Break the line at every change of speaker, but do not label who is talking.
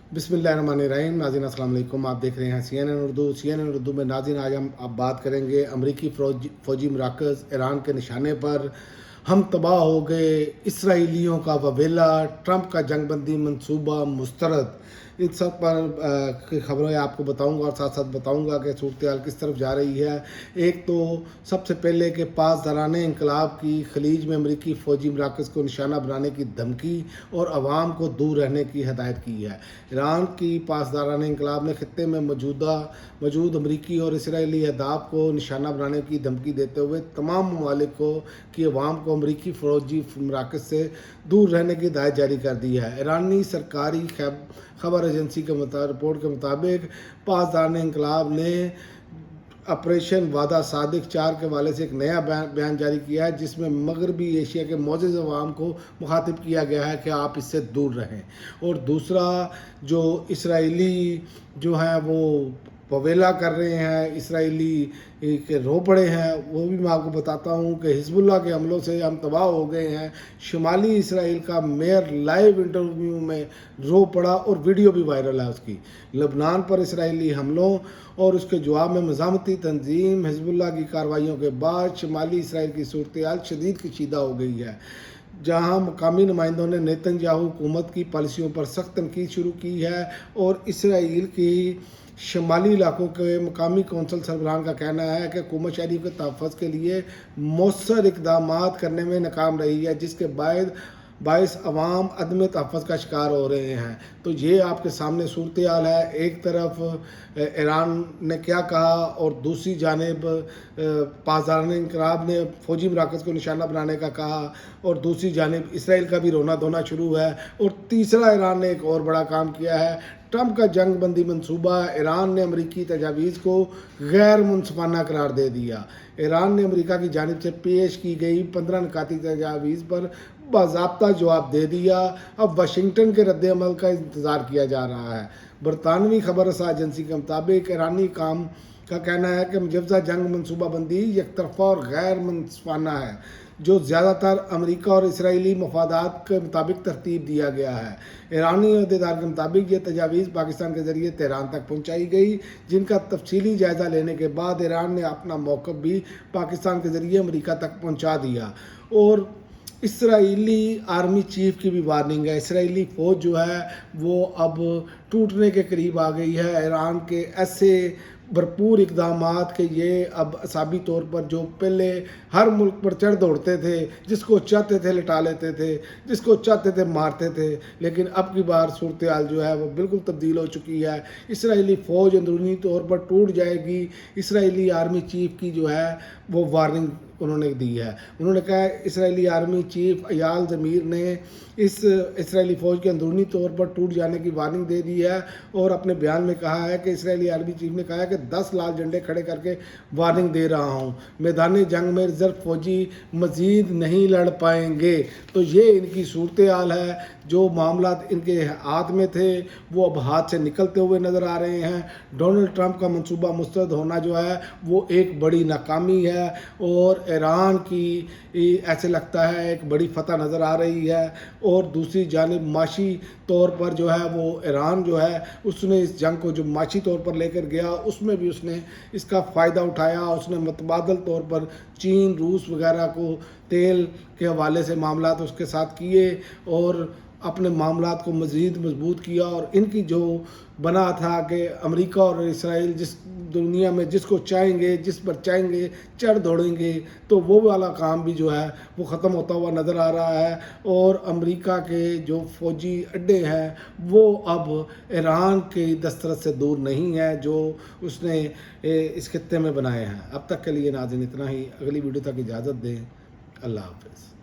बिस्मिल्लाहिर्रहमानिर्रहीम। नाज़रीन अस्सलाम वालेकुम। आप देख रहे हैं CNN उर्दू में। नाज़रीन आज हम आप बात करेंगे अमरीकी फ़ौजी मराकज़ ईरान के निशाने पर, हम तबाह हो गए, इसराइलियों का वबेला, ट्रंप का जंगबंदी मंसूबा मुस्तरद। इन सब पर की खबरें आपको बताऊंगा और साथ साथ बताऊंगा कि सूरत हाल किस तरफ जा रही है। एक तो सबसे पहले के पासदारान इंकलाब की खलीज में अमरीकी फ़ौजी मराकज़ को निशाना बनाने की धमकी और आवाम को दूर रहने की हदायत की है। ईरान की पासदारान इंकलाब ने खत्े में मौजूद अमरीकी और इसराइली अहदाफ को निशाना बनाने की धमकी देते हुए तमाम ममालिक की अवाम को अमरीकी फ़ौजी मराकज़ से दूर रहने की हिदायत जारी कर दी है। ईरानी सरकारी खबर एजेंसी के रिपोर्ट के मुताबिक पासदारान इंकलाब ने ऑपरेशन वादा सादिक 4 के हवाले से एक नया बयान जारी किया है, जिसमें मगरबी एशिया के मोअज़्ज़ज़ अवाम को मुखातिब किया गया है कि आप इससे दूर रहें। और दूसरा, जो इसराइली जो हैं वो वबेला कर रहे हैं, इसराइली के रो पड़े हैं, वो भी मैं आपको बताता हूँ कि हिजबुल्लाह के हमलों से हम तबाह हो गए हैं। शुमाली इसराइल का मेयर लाइव इंटरव्यू में रो पड़ा और वीडियो भी वायरल है उसकी। लबनान पर इसराइली हमलों और उसके जवाब में मज़ामती तंजीम हिजबुल्लाह की कार्रवाइयों के बाद शुमाली इसराइल की सूरत हाल शदीद कशीदा हो गई है, जहाँ मकामी नुमाइंदों ने नेतन्याहू हुकूमत की पॉलिसियों पर सख्त तनकीद शुरू की है और इसराइल की शमाली इलाकों के मकामी कौंसल सरबराहान का कहना है कि हुकूमत शहरी के तहफ़्फ़ुज़ के लिए मौसर इक़दाम करने में नाकाम रही है, जिसके बायस अवाम अदम तहफ़्फ़ुज़ का शिकार हो रहे हैं। तो ये आपके सामने सूरत हाल है। एक तरफ ईरान ने क्या कहा और दूसरी जानिब पासदारान इंकलाब ने फ़ौजी मराकज़ को निशाना बनाने का कहा और दूसरी जानिब इसराइल का भी रोना धोना शुरू है। और तीसरा, ईरान ने एक और बड़ा काम किया है। ट्रंप का जंगबंदी मंसूबा, ईरान ने अमरीकी तजावीज़ को गैर मुनसिफाना करार दे दिया। ईरान ने अमरीका की जानिब से पेश की गई 15 निकाती तजावीज़ पर बाज़ाब्ता जवाब दे दिया। अब वाशिंगटन के रद्द-ए-अमल का इंतज़ार किया जा रहा है। बरतानवी खबर रसा एजेंसी के मुताबिक ईरानी काम का कहना है कि मुजवज़ा जंग मनसूबाबंदी एकतरफ़ा और गैर मुनसिफाना है, जो ज़्यादातर अमरीका और इसराइली मफादात के मुताबिक तरतीब दिया गया है। ईरानी अहदेदार के मुताबिक ये तजावीज़ पाकिस्तान के ज़रिए तेहरान तक पहुँचाई गई, जिनका तफसीली जायज़ा लेने के बाद ईरान ने अपना मौक़िफ़ भी पाकिस्तान के ज़रिए अमरीका तक पहुँचा दिया। और इसराइली आर्मी चीफ़ की भी वार्निंग है। इसराइली फ़ौज जो है वो अब टूटने के करीब आ गई है। ईरान के ऐसे भरपूर इक़दामात के ये अब असाबी तौर पर, जो पहले हर मुल्क पर चढ़ दौड़ते थे, जिसको चाहते थे लिटा लेते थे, जिसको चाहते थे मारते थे, लेकिन अब की बार सूरत हाल जो है वो बिल्कुल तब्दील हो चुकी है। इसराइली फ़ौज अंदरूनी तौर पर टूट जाएगी। इसराइली आर्मी चीफ़ की जो है वो वार्निंग उन्होंने दी है। उन्होंने कहा है, इसराइली आर्मी चीफ़ अयाल ज़मीर ने इस इसराइली फ़ौज के अंदरूनी तौर पर टूट जाने की वार्निंग दे दी है और अपने बयान में कहा है कि इसराइली आर्मी चीफ़ ने कहा है कि 10 लाल झंडे खड़े करके वार्निंग दे रहा हूँ, मैदान जंग में रिजर्व फ़ौजी मज़ीद नहीं लड़ पाएंगे। तो ये इनकी सूरत हाल है। जो मामला इनके हाथ में थे वो अब हाथ से निकलते हुए नज़र आ रहे हैं। डोनाल्ड ट्रंप का मंसूबा मुस्तरद होना जो है वो एक बड़ी नाकामी है और ईरान की ऐसे लगता है एक बड़ी फतह नज़र आ रही है। और दूसरी जानिब माशी तौर पर जो है वो ईरान जो है उसने इस जंग को जो माशी तौर पर लेकर गया, उसमें भी उसने इसका फ़ायदा उठाया। उसने मुतबादल तौर पर चीन, रूस वगैरह को तेल के हवाले से मामलात उसके साथ किए और अपने मामलात को मज़ीद मजबूत किया। और इनकी जो बना था कि अमेरिका और इसराइल जिस दुनिया में जिसको चाहेंगे, जिस पर चाहेंगे चढ़ दौड़ेंगे, तो वो वाला काम भी जो है वो ख़त्म होता हुआ नज़र आ रहा है। और अमेरिका के जो फ़ौजी अड्डे हैं वो अब ईरान के दस्तरस से दूर नहीं है जो उसने इस खित्ते में बनाए हैं। अब तक के लिए नाज़रीन इतना ही। अगली वीडियो तक इजाज़त दें। अल्लाह हाफ़िज़।